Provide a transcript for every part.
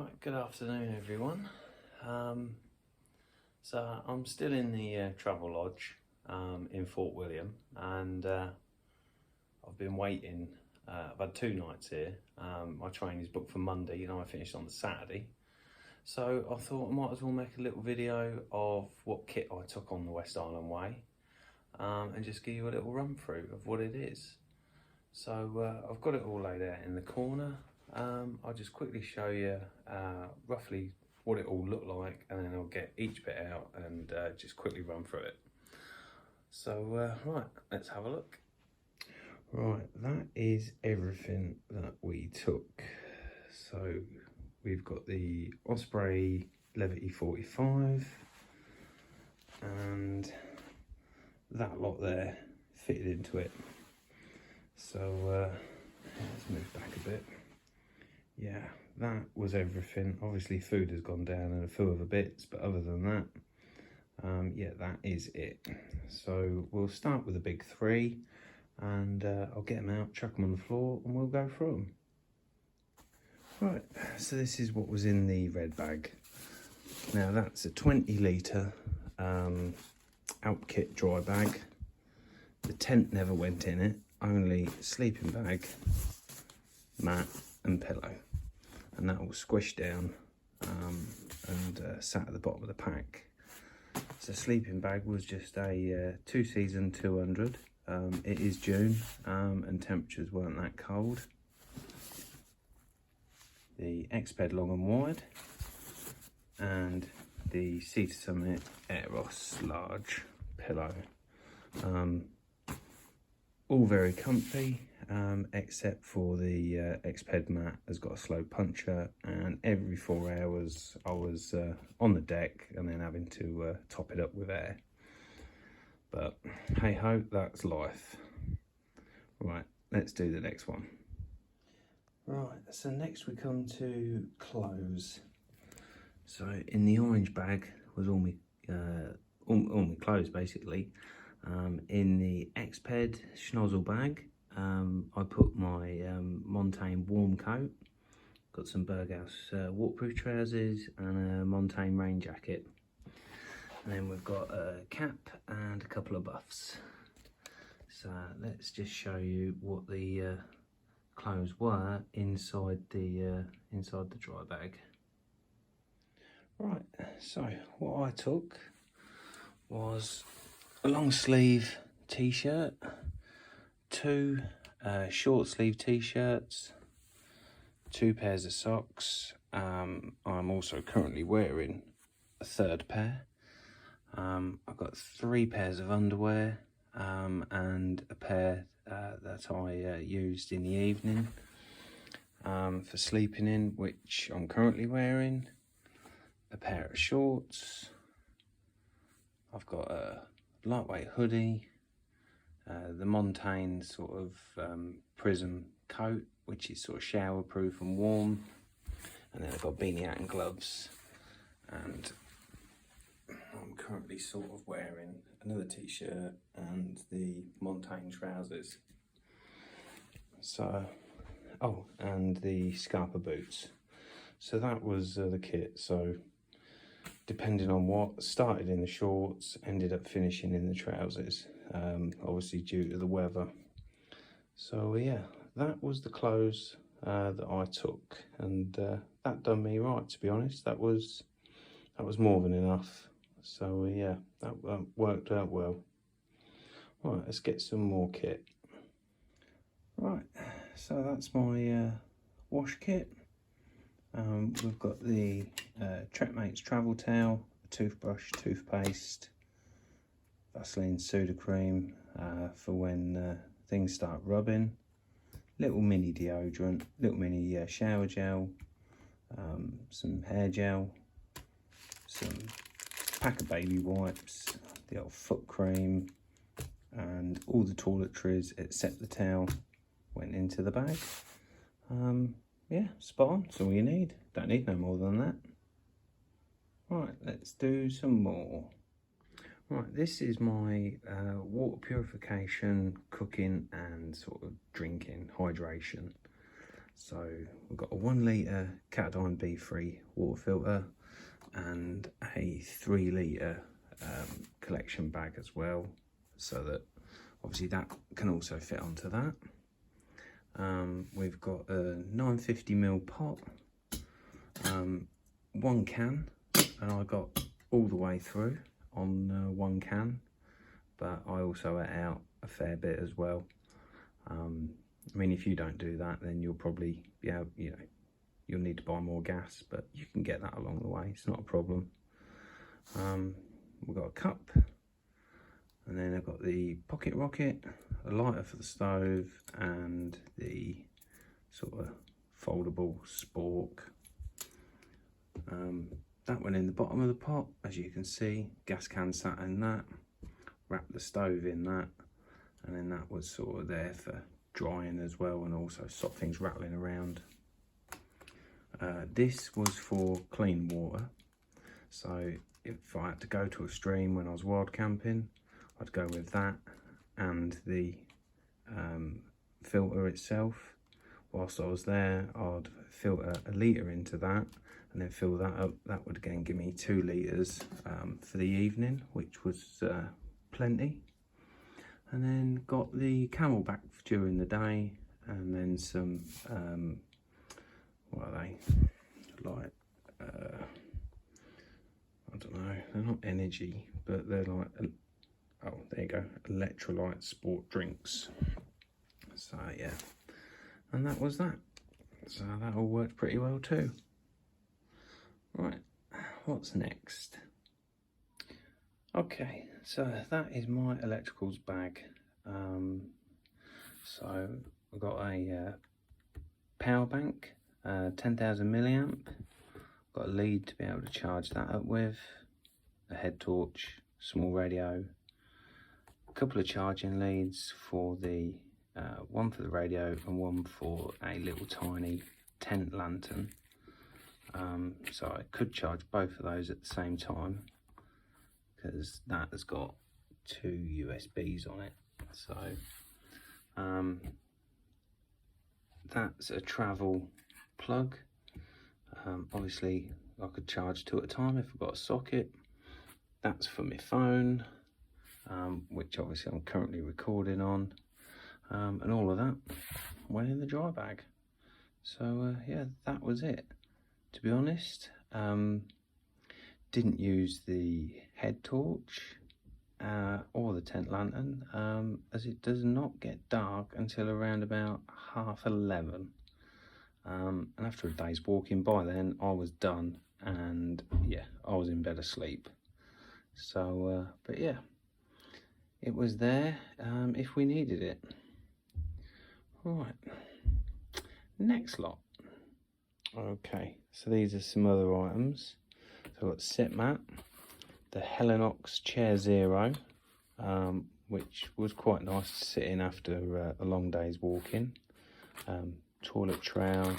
Right, good afternoon everyone. So I'm still in the travel lodge in Fort William, and I've been waiting. I've had 2 nights here. My train is booked for Monday and I finished on the Saturday. So I thought I might as well make a little video of what kit I took on the West Highland Way, and just give you a little run through of what it is. So I've got it all laid out in the corner. I'll just quickly show you roughly what it all looked like, and then I'll get each bit out and just quickly run through it. So right, let's have a look. Right, that is everything that we took. So we've got the Osprey Levity 45 and that lot there fitted into it. So let's move back a bit. Yeah, that was everything. Obviously food has gone down and a few other bits, but other than that, yeah, that is it. So we'll start with the big three, and I'll get them out, chuck them on the floor, and we'll go through them. Right, so this is what was in the red bag. Now that's a 20 litre Alp-Kit dry bag. The tent never went in it, only sleeping bag, mat and pillow. And that all squished down and sat at the bottom of the pack. So sleeping bag was just a 2-season 200. It is June and temperatures weren't that cold. The X-Bed long and wide, and the Sea to Summit Aeros large pillow. All very comfy, except for the X-Bed mat has got a slow puncher, and every 4 hours I was on the deck and then having to top it up with air. But hey ho, that's life. Right, let's do the next one. Right, so next we come to clothes. So in the orange bag was all my clothes basically. In the X-Bed schnozzle bag, I put my Montane warm coat, got some Berghaus waterproof trousers and a Montane rain jacket. And then we've got a cap and a couple of buffs. So let's just show you what the clothes were inside the dry bag. Right, so what I took was a long sleeve t-shirt, 2 short sleeve t-shirts, 2 pairs of socks. I'm also currently wearing a 3rd pair. I've got 3 pairs of underwear and a pair that I used in the evening for sleeping in, which I'm currently wearing, a pair of shorts. I've got a lightweight hoodie, the Montane sort of prism coat, which is sort of shower proof and warm, and then I've got beanie hat and gloves, and I'm currently sort of wearing another t-shirt and the Montane trousers. So, oh, and the Scarpa boots. So that was the kit. So depending on what, started in the shorts, ended up finishing in the trousers, obviously due to the weather. So yeah, that was the clothes that I took, and that done me right, to be honest. That was more than enough. So yeah, that worked out well. Right, let's get some more kit. Right, so that's my wash kit. We've got the Trekmates travel towel, a toothbrush, toothpaste, Vaseline Sudocreme for when things start rubbing, little mini deodorant, little mini shower gel, some hair gel, some pack of baby wipes, the old foot cream, and all the toiletries except the towel went into the bag. Yeah, spot on, that's all you need. Don't need no more than that. Right, let's do some more. Right, this is my water purification, cooking and sort of drinking, hydration. So we've got a 1 litre Catadine B3 water filter and a 3 litre collection bag as well, so that obviously that can also fit onto that. We've got a 950ml pot, 1 can, and I got all the way through on 1 can, but I also ate out a fair bit as well. I mean, if you don't do that, then you'll probably be able, you know, you'll need to buy more gas, but you can get that along the way. It's not a problem. We've got a cup, and then I've got the pocket rocket, a lighter for the stove, and the sort of foldable spork. That went in the bottom of the pot, as you can see. Gas can sat in that. Wrapped the stove in that, and then that was sort of there for drying as well, and also stop things rattling around. This was for clean water, so if I had to go to a stream when I was wild camping, I'd go with that and the filter itself. Whilst I was there, I'd filter a litre into that and then fill that up. That would again give me 2 litres for the evening, which was plenty. And then got the Camelback during the day, and then some what are they, like I don't know, they're not energy, but they're like, oh there you go, electrolyte sport drinks. So yeah, and that was that. So that all worked pretty well too. Right, what's next? Okay, so that is my electricals bag. So I've got a power bank, 10,000 milliamp. Got a lead to be able to charge that up with, a head torch, small radio, a couple of charging leads for the one for the radio and one for a little tiny tent lantern. So I could charge both of those at the same time, because that has got 2 USBs on it. So that's a travel plug. Obviously I could charge 2 at a time if I've got a socket. That's for my phone, which obviously I'm currently recording on, and all of that went in the dry bag. So yeah, that was it. To be honest, didn't use the head torch or the tent lantern, as it does not get dark until around about 11:30. And after a day's walking, by then I was done, and yeah, I was in bed asleep. So but yeah, it was there if we needed it. Right, next lot. Okay, so these are some other items. So I've got the sit mat, the Helinox Chair Zero, which was quite nice to sit in after a long day's walking. Toilet trowel,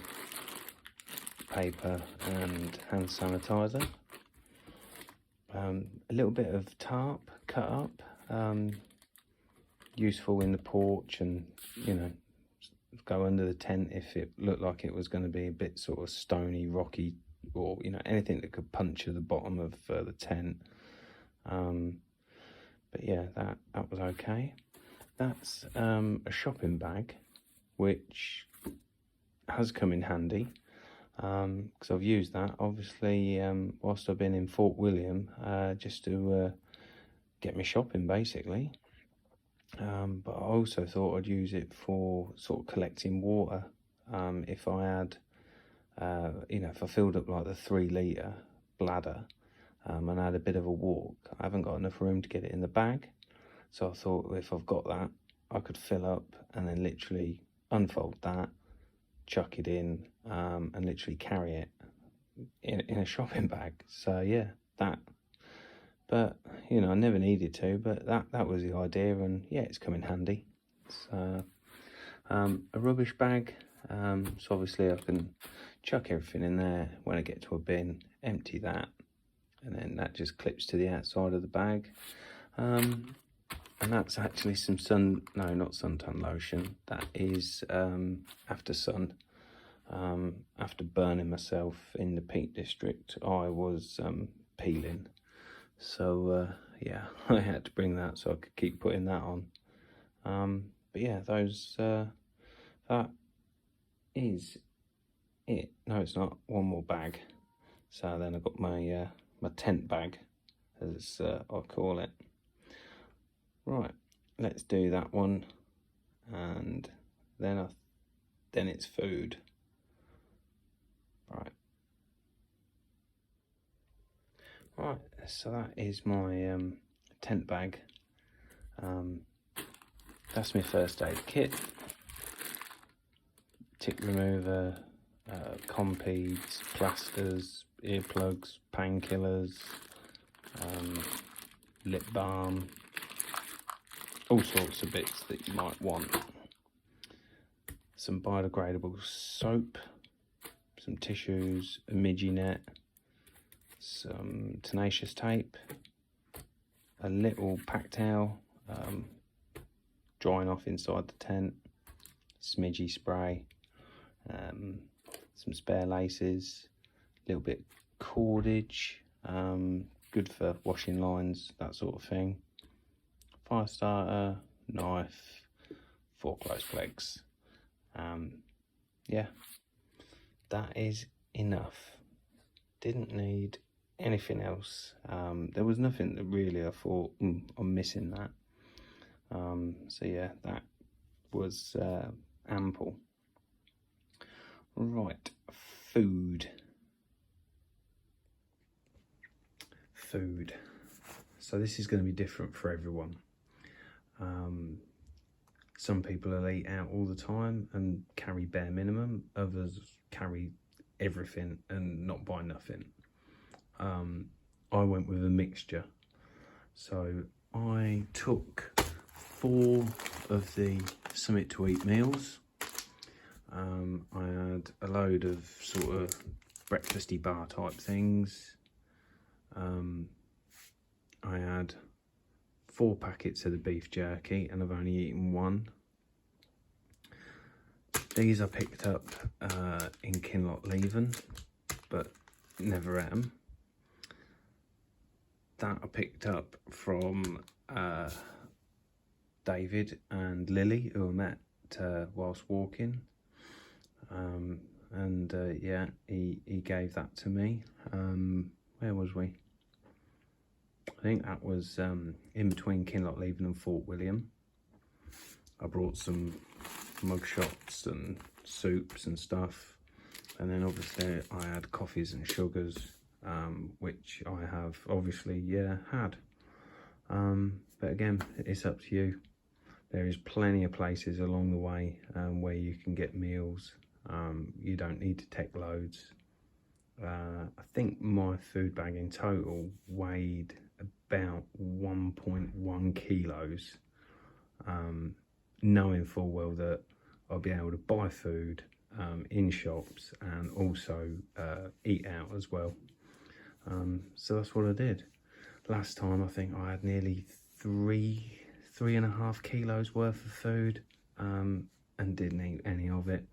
paper and hand sanitizer. A little bit of tarp cut up, useful in the porch, and you know, go under the tent if it looked like it was going to be a bit sort of stony, rocky, or you know, anything that could puncture the bottom of the tent. But yeah, that was okay. That's a shopping bag, which has come in handy, because I've used that obviously whilst I've been in Fort William, just to get me shopping basically. But I also thought I'd use it for sort of collecting water. If I had, you know, if I filled up like the 3 litre bladder and I had a bit of a walk, I haven't got enough room to get it in the bag. So I thought if I've got that, I could fill up and then literally unfold that, chuck it in, and literally carry it in a shopping bag. So yeah, that. But you know, I never needed to, but that was the idea, and yeah, it's come in handy. So a rubbish bag, so obviously I can chuck everything in there. When I get to a bin, empty that, and then that just clips to the outside of the bag. And that's actually some not suntan lotion. That is After Sun After burning myself in the Peak District, I was peeling. So yeah, I had to bring that so I could keep putting that on. But yeah, that is it. No, it's not. One more bag. So then I've got my my tent bag, as I call it. Right, let's do that one, and then it's food. Right, so that is my tent bag. That's my first aid kit. Tick remover, compeeds, plasters, earplugs, painkillers, lip balm, all sorts of bits that you might want. Some biodegradable soap, some tissues, a midgie net, some tenacious tape, a little pack towel, drying off inside the tent, smidgy spray, some spare laces, a little bit cordage, good for washing lines, that sort of thing, fire starter, knife, 4 close pegs. Yeah, that is enough. Didn't need anything else. There was nothing that really I thought, I'm missing that. So yeah, that was ample. Right, food. So this is going to be different for everyone. Some people will eat out all the time and carry bare minimum. Others carry everything and not buy nothing. I went with a mixture. So I took 4 of the Summit to Eat meals. I had a load of sort of breakfasty bar type things. I had 4 packets of the beef jerky and I've only eaten 1. These I picked up in Kinloch Leven, but never ate them. That I picked up from David and Lily, who I met whilst walking. Yeah, he gave that to me. Where was we? I think that was in between Kinloch Leven and Fort William. I brought some mug shots and soups and stuff, and then obviously I had coffees and sugars, which I have obviously had. But again, it's up to you. There is plenty of places along the way where you can get meals. You don't need to take loads. I think my food bag in total weighed about 1.1 kilos, knowing full well that I'll be able to buy food in shops and also eat out as well. So that's what I did. Last time I think I had nearly 3.5 kilos worth of food and didn't eat any of it.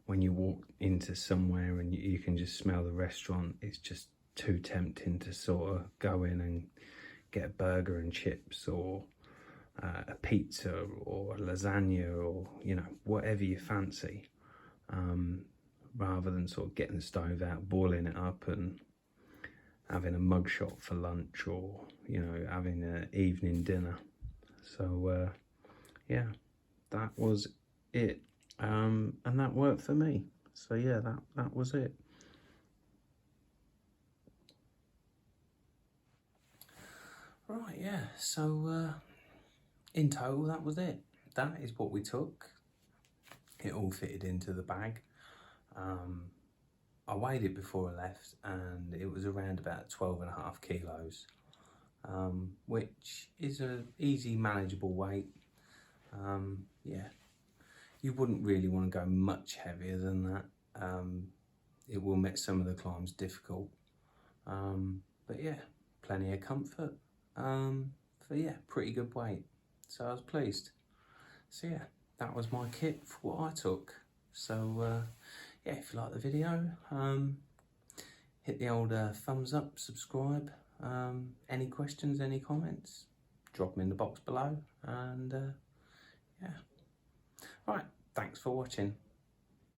When you walk into somewhere and you can just smell the restaurant, it's just too tempting to sort of go in and get a burger and chips, or a pizza, or a lasagna, or whatever you fancy, rather than sort of getting the stove out, boiling it up and having a mug shot for lunch, or having an evening dinner. So yeah, that was it. And that worked for me. So yeah, that was it. Right, yeah, so in total that was it. That is what we took. It all fitted into the bag. I weighed it before I left and it was around about 12.5 kilos, which is an easy manageable weight. Yeah. You wouldn't really want to go much heavier than that. It will make some of the climbs difficult. But yeah, plenty of comfort. So yeah, pretty good weight. So I was pleased. So yeah, that was my kit for what I took. So yeah, if you like the video, hit the old thumbs up, subscribe. Any questions, any comments, drop them in the box below, and yeah. Right, thanks for watching.